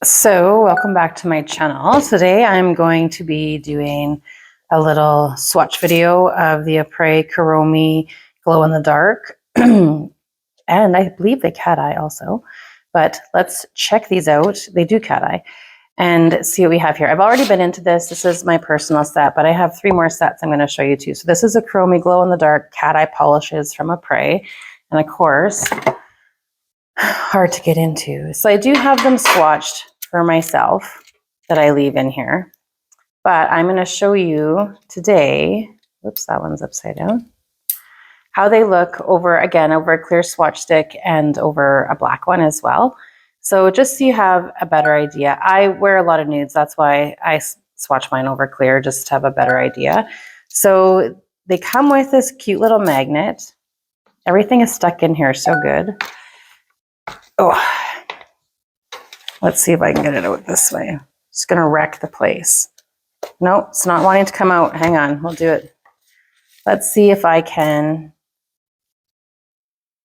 So welcome back to my channel. Today I'm going to be doing a little swatch video of the Aprés Kuromi Glow in the Dark. And I believe they cat eye also, but let's check these out. They do cat eye and see what we have here. I've already been into this. This is my personal set, but I have 3 more sets I'm going to show you too. So this is a Kuromi Glow in the Dark cat eye polishes from Aprés. And of course, hard to get into. So I do have them swatched for myself that I leave in here, but I'm going to show you today, oops, that one's upside down, how they look over a clear swatch stick and over a black one as well. So just so you have a better idea. I wear a lot of nudes, that's why I swatch mine over clear, just to have a better idea. So they come with this cute little magnet. Everything is stuck in here so good. Oh, let's see if I can get it out this way. Just gonna wreck the place. Nope, it's not wanting to come out. Hang on, we'll do it. Let's see if I can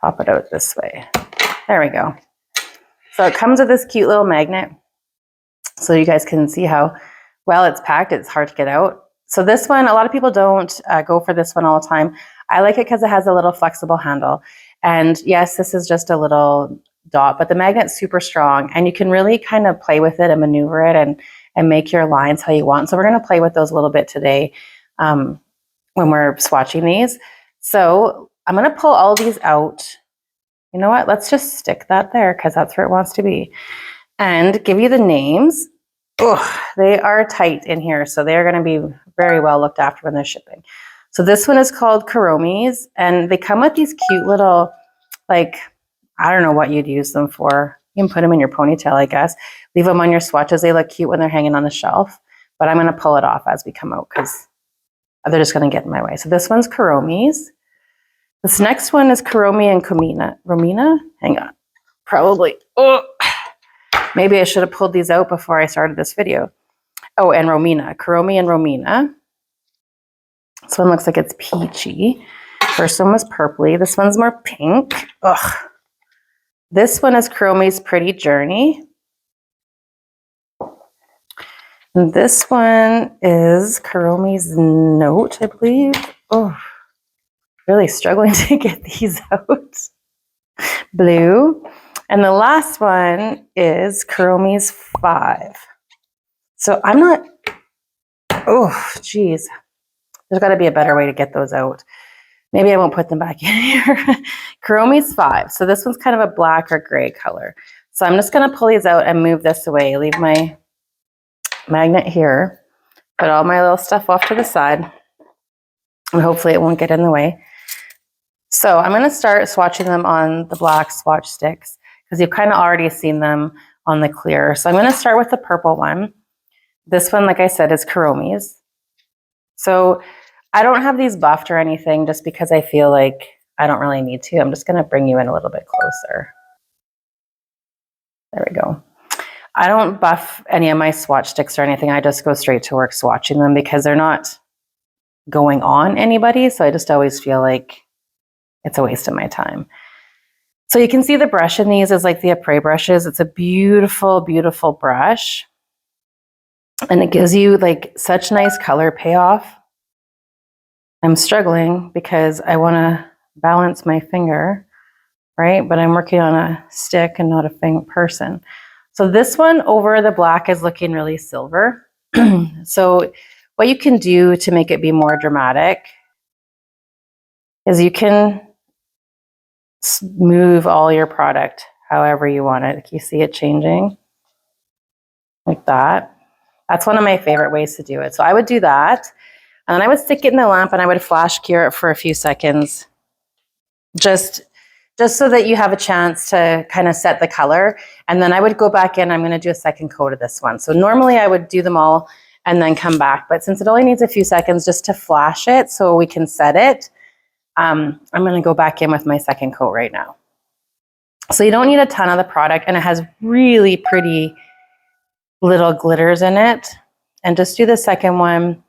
pop it out this way. There we go. So it comes with this cute little magnet. So you guys can see how well it's packed. It's hard to get out. So this one, a lot of people don't go for this one all the time. I like it because it has a little flexible handle. And yes, this is just a little dot, but the magnet's super strong and you can really kind of play with it and maneuver it and make your lines how you want. So we're going to play with those a little bit today when we're swatching these. So I'm going to pull all these out. You know what? Let's just stick that there because that's where it wants to be. And give you the names. Oh, they are tight in here, so they're going to be very well looked after when they're shipping. So this one is called Kuromi's, and they come with these cute little, like, I don't know what you'd use them for. You can put them in your ponytail, I guess. Leave them on your swatches. They look cute when they're hanging on the shelf, but I'm going to pull it off as we come out because they're just going to get in my way. So this one's Kuromi's. This next one is Kuromi and Romina? Hang on. Probably. Oh, maybe I should have pulled these out before I started this video. Oh, and Romina. Kuromi and Romina. This one looks like it's peachy. First one was purpley. This one's more pink. Ugh. This one is Kuromi's Pretty Journey. And this one is Kuromi's Note, I believe. Oh, really struggling to get these out. Blue. And the last one is Kuromi's 5. So I'm not, oh, geez. There's got to be a better way to get those out. Maybe I won't put them back in here. Kuromi's 5. So this one's kind of a black or gray color. So I'm just going to pull these out and move this away. Leave my magnet here. Put all my little stuff off to the side. And hopefully it won't get in the way. So I'm going to start swatching them on the black swatch sticks because you've kind of already seen them on the clear. So I'm going to start with the purple one. This one, like I said, is Kuromi's. So I don't have these buffed or anything just because I feel like I don't really need to. I'm just going to bring you in a little bit closer. There we go. I don't buff any of my swatch sticks or anything. I just go straight to work swatching them because they're not going on anybody. So I just always feel like it's a waste of my time. So you can see the brush in these is like the Aprés brushes. It's a beautiful, beautiful brush. And it gives you like such nice color payoff. I'm struggling because I want to balance my finger, right? But I'm working on a stick and not a person. So this one over the black is looking really silver. So what you can do to make it be more dramatic is you can move all your product however you want it. You see it changing like that. That's one of my favorite ways to do it. So I would do that. And then I would stick it in the lamp and I would flash cure it for a few seconds. Just so that you have a chance to kind of set the color. And then I would go back in. I'm going to do a second coat of this one. So normally I would do them all and then come back. But since it only needs a few seconds just to flash it so we can set it, I'm going to go back in with my second coat right now. So you don't need a ton of the product. And it has really pretty little glitters in it. And just do the second one.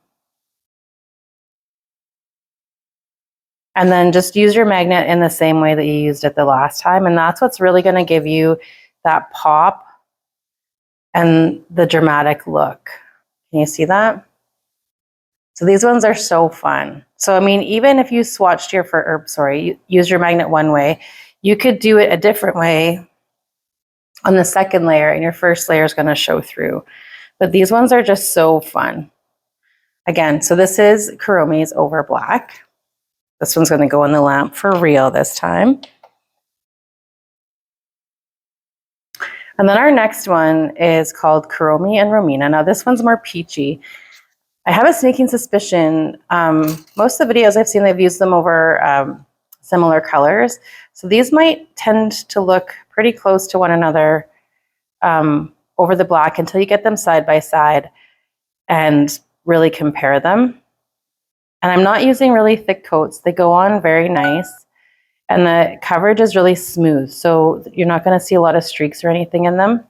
And then just use your magnet in the same way that you used it the last time. And that's what's really going to give you that pop and the dramatic look. Can you see that? So these ones are so fun. So, I mean, even if you swatched you use your magnet one way, you could do it a different way on the second layer, and your first layer is going to show through. But these ones are just so fun. Again, so this is Kuromi's Over Black. This one's going to go in the lamp for real this time. And then our next one is called Kuromi and Romina. Now this one's more peachy. I have a sneaking suspicion, most of the videos I've seen, they've used them over similar colors. So these might tend to look pretty close to one another over the black until you get them side by side and really compare them. And I'm not using really thick coats. They go on very nice. And the coverage is really smooth. So you're not going to see a lot of streaks or anything in them.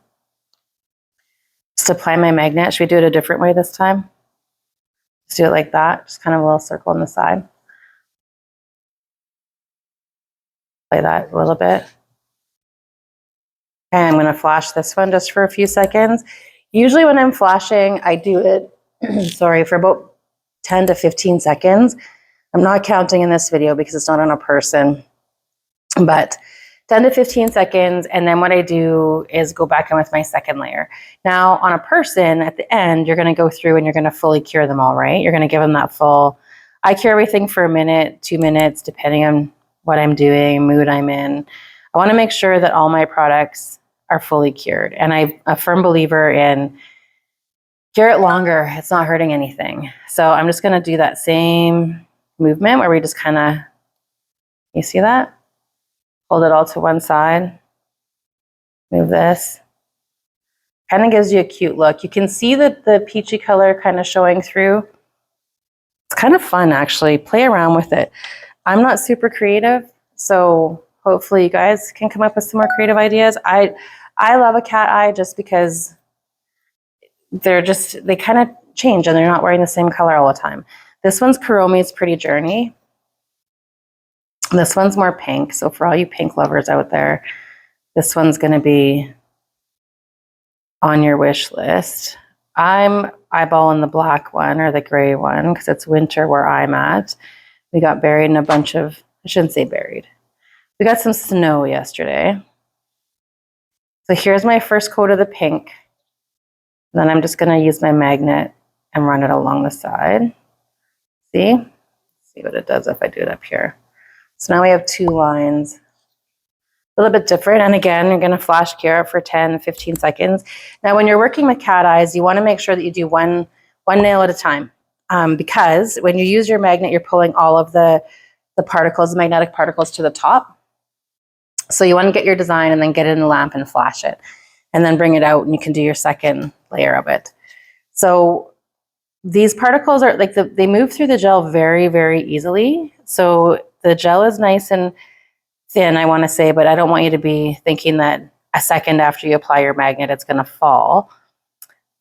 Just apply my magnet. Should we do it a different way this time? Just do it like that. Just kind of a little circle on the side. Play that a little bit. And I'm going to flash this one just for a few seconds. Usually when I'm flashing, I do it, sorry, for about 10 to 15 seconds. I'm not counting in this video because it's not on a person, but 10 to 15 seconds. And then what I do is go back in with my second layer. Now on a person at the end, you're going to go through and you're going to fully cure them all, right? You're going to give them that full, I cure everything for a minute, 2 minutes, depending on what I'm doing, mood I'm in. I want to make sure that all my products are fully cured. And I'm a firm believer in cure it longer. It's not hurting anything. So I'm just going to do that same movement where we just kind of, you see that? Hold it all to one side. Move this. Kind of gives you a cute look. You can see that the peachy color kind of showing through. It's kind of fun, actually. Play around with it. I'm not super creative, so hopefully you guys can come up with some more creative ideas. I love a cat eye just because they kind of change and they're not wearing the same color all the time. This one's Kuromi's Pretty Journey. This one's more pink, so for all you pink lovers out there, this one's going to be on your wish list. I'm eyeballing the black one or the gray one because it's winter where I'm at. We got buried in a bunch of, I shouldn't say buried. We got some snow yesterday. So here's my first coat of the pink. And then I'm just going to use my magnet and run it along the side. See? See what it does if I do it up here. So now we have 2 lines. A little bit different. And again, you're going to flash cure for 10, 15 seconds. Now, when you're working with cat eyes, you want to make sure that you do one nail at a time. Because when you use your magnet, you're pulling all of the particles, the magnetic particles to the top. So you want to get your design and then get it in the lamp and flash it. And then bring it out and you can do your second layer of it. So these particles are like, they move through the gel very, very easily. So the gel is nice and thin, I want to say, but I don't want you to be thinking that a second after you apply your magnet, it's going to fall.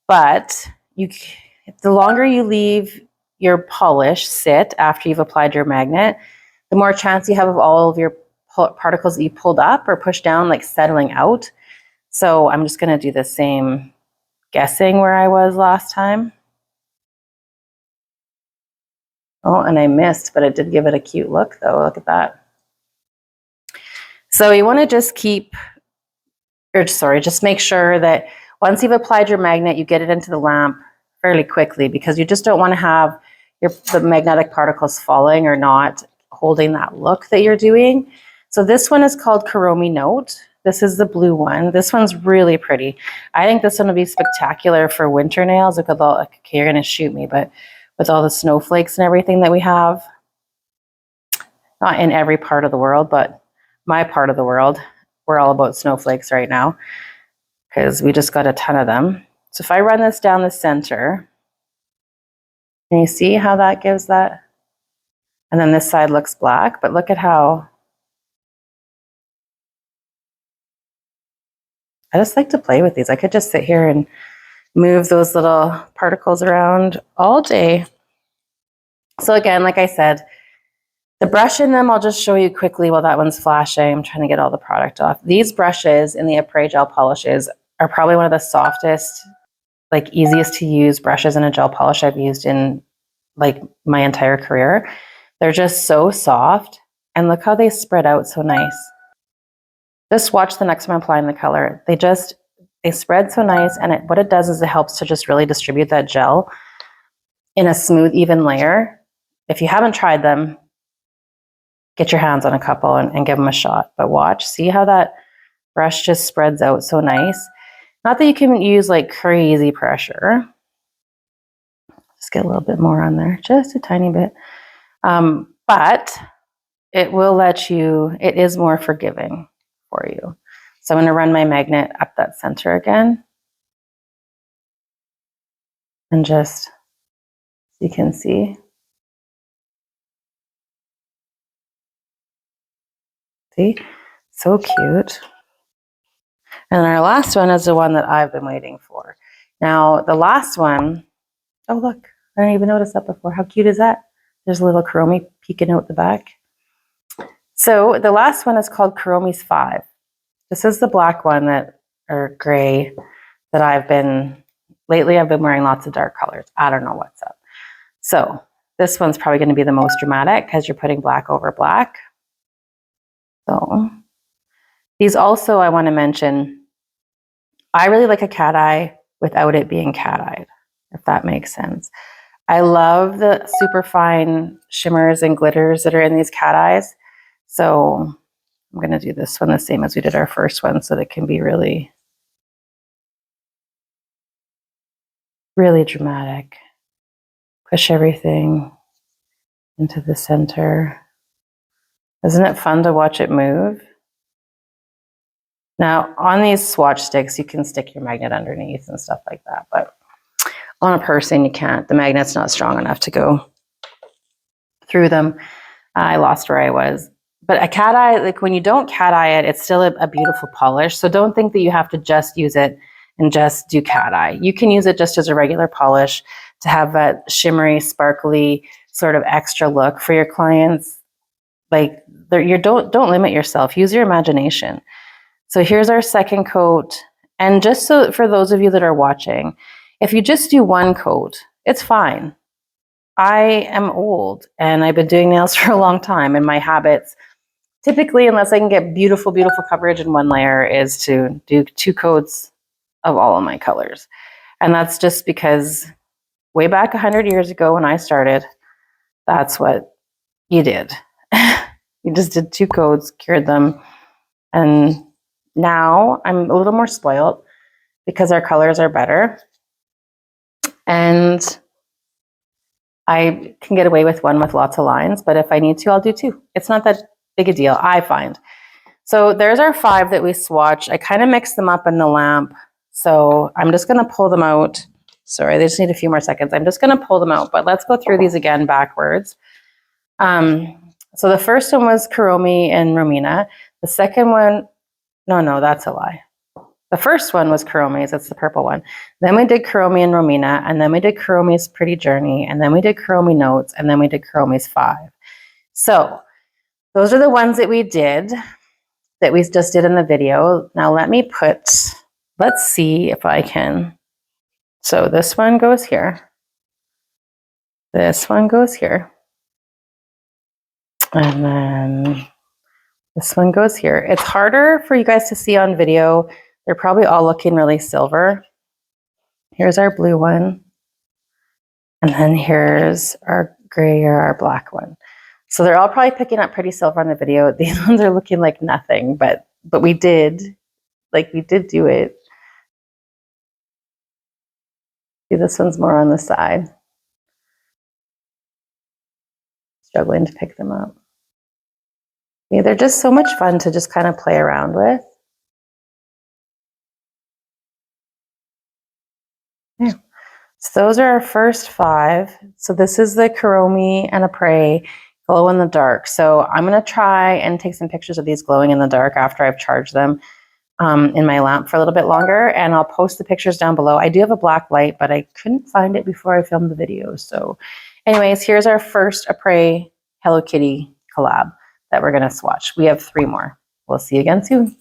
But the longer you leave your polish sit after you've applied your magnet, the more chance you have of all of your particles that you pulled up or pushed down, like settling out. So I'm just going to do the same, guessing where I was last time. Oh, and I missed, but it did give it a cute look though. Look at that. So you want to just just make sure that once you've applied your magnet, you get it into the lamp fairly quickly because you just don't want to have the magnetic particles falling or not holding that look that you're doing. So this one is called Kuromi Note. This is the blue one. This one's really pretty. I think this one would be spectacular for winter nails. Look at all, okay, you're going to shoot me, but with all the snowflakes and everything that we have, not in every part of the world, but my part of the world, we're all about snowflakes right now because we just got a ton of them. So if I run this down the center, can you see how that gives that? And then this side looks black, but look at how I just like to play with these. I could just sit here and move those little particles around all day. So again, like I said, the brush in them, I'll just show you quickly while that one's flashing. I'm trying to get all the product off. These brushes in the Aprés gel polishes are probably one of the softest, like easiest to use brushes in a gel polish I've used in like my entire career. They're just so soft, and look how they spread out so nice. Just watch the next time I'm applying the color. They spread so nice, and what it does is it helps to just really distribute that gel in a smooth, even layer. If you haven't tried them, get your hands on a couple and give them a shot. But watch, see how that brush just spreads out so nice. Not that you can use like crazy pressure. Just get a little bit more on there, just a tiny bit. But it will let you, it is more forgiving for you. So I'm going to run my magnet up that center again. And just, you can see. See? So cute. And our last one is the one that I've been waiting for. Now, the last one, oh look, I didn't even notice that before. How cute is that? There's a little Kuromi peeking out the back. So the last one is called Kuromi-inspired. This is the black one that, or gray, that lately I've been wearing lots of dark colors. I don't know what's up. So this one's probably going to be the most dramatic because you're putting black over black. So these also, I want to mention, I really like a cat eye without it being cat-eyed, if that makes sense. I love the super fine shimmers and glitters that are in these cat eyes. So I'm going to do this one the same as we did our first one so that it can be really, really dramatic. Push everything into the center. Isn't it fun to watch it move? Now, on these swatch sticks, you can stick your magnet underneath and stuff like that, but on a person, you can't. The magnet's not strong enough to go through them. I lost where I was. But a cat eye, like when you don't cat eye it, it's still a beautiful polish. So don't think that you have to just use it and just do cat eye. You can use it just as a regular polish to have that shimmery, sparkly sort of extra look for your clients. Like don't limit yourself. Use your imagination. So here's our second coat. And just so for those of you that are watching, if you just do one coat, it's fine. I am old and I've been doing nails for a long time, and my habits typically, unless I can get beautiful, beautiful coverage in one layer, is to do 2 coats of all of my colors. And that's just because way back 100 years ago when I started, that's what you did. You just did 2 coats, cured them. And now I'm a little more spoiled because our colors are better. And I can get away with one with lots of lines, but if I need to, I'll do 2. It's not that big a deal, I find. So there's our 5 that we swatched. I kind of mixed them up in the lamp. So I'm just going to pull them out. Sorry, they just need a few more seconds. I'm just going to pull them out, but let's go through these again backwards. So the first one was Kuromi and Romina. The second one, no, that's a lie. The first one was Kuromi's, that's the purple one. Then we did Kuromi and Romina, and then we did Kuromi's Pretty Journey, and then we did Kuromi Notes, and then we did Kuromi's 5. So those are the ones that we did, that we just did in the video. Now let's see if I can. So this one goes here. This one goes here. And then this one goes here. It's harder for you guys to see on video. They're probably all looking really silver. Here's our blue one. And then here's our gray or our black one. So they're all probably picking up pretty silver on the video. These ones are looking like nothing, but we did do it. See, this one's more on the side. Struggling to pick them up. Yeah, they're just so much fun to just kind of play around with. Yeah. So those are our first 5. So this is the Kuromi and Aprés glow in the dark. So I'm going to try and take some pictures of these glowing in the dark after I've charged them in my lamp for a little bit longer, and I'll post the pictures down below. I do have a black light, but I couldn't find it before I filmed the video. So anyways, here's our first Aprés Hello Kitty collab that we're going to swatch. We have 3 more. We'll see you again soon.